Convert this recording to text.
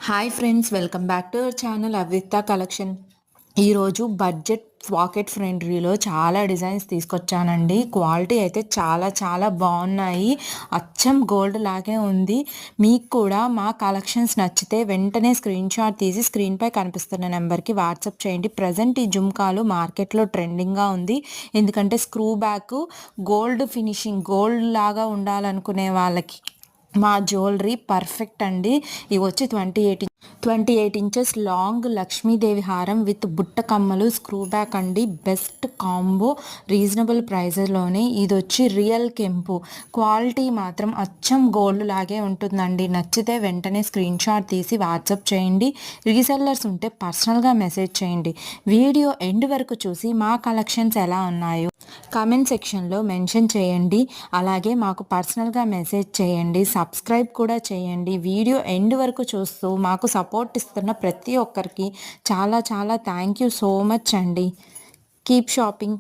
Hi friends, welcome back to our channel Avitha collection. ఈరోజు budget pocket ఫ్రెండ్లీలో చాలా designs తీసుకొచ్చానండి. క్వాలిటీ అయితే చాలా చాలా బాగున్నాయి. అచ్చం గోల్డ్ లాగే ఉంది. మీకు కూడా మా కలెక్షన్స్ నచ్చితే వెంటనే స్క్రీన్ షాట్ తీసి స్క్రీన్పై కనిపిస్తున్న నెంబర్కి వాట్సాప్ చేయండి. ప్రజెంట్ ఈ జుమ్కాలు మార్కెట్లో ట్రెండింగ్గా ఉంది. ఎందుకంటే screw back gold finishing gold లాగా ఉండాలనుకునే వాళ్ళకి మా జ్యువెలరీ పర్ఫెక్ట్ అండి. ఇవి వచ్చి 28 ఇంచెస్ లాంగ్ లక్ష్మీదేవి హారం విత్ బుట్ట కమ్మలు స్క్రూ బ్యాక్ అండి. బెస్ట్ కాంబో, రీజనబుల్ ప్రైజెస్లోనే. ఇది వచ్చి రియల్ కెంపు, క్వాలిటీ మాత్రం అచ్చం గోల్డ్ లాగే ఉంటుందండి. నచ్చితే వెంటనే స్క్రీన్ షాట్ తీసి వాట్సాప్ చేయండి. రీసెల్లర్స్ ఉంటే పర్సనల్గా మెసేజ్ చేయండి. వీడియో ఎండ్ వరకు చూసి మా కలెక్షన్స్ ఎలా ఉన్నాయో కామెంట్ సెక్షన్లో మెన్షన్ చేయండి. అలాగే మాకు పర్సనల్గా మెసేజ్ చేయండి. సబ్స్క్రైబ్ కూడా చేయండి. వీడియో ఎండ్ వరకు చూస్తూ మాకు సపోర్ట్ ఇస్తున్న ప్రతి ఒక్కరికి చాలా చాలా థ్యాంక్ యూ సో మచ్ అండి. Keep shopping.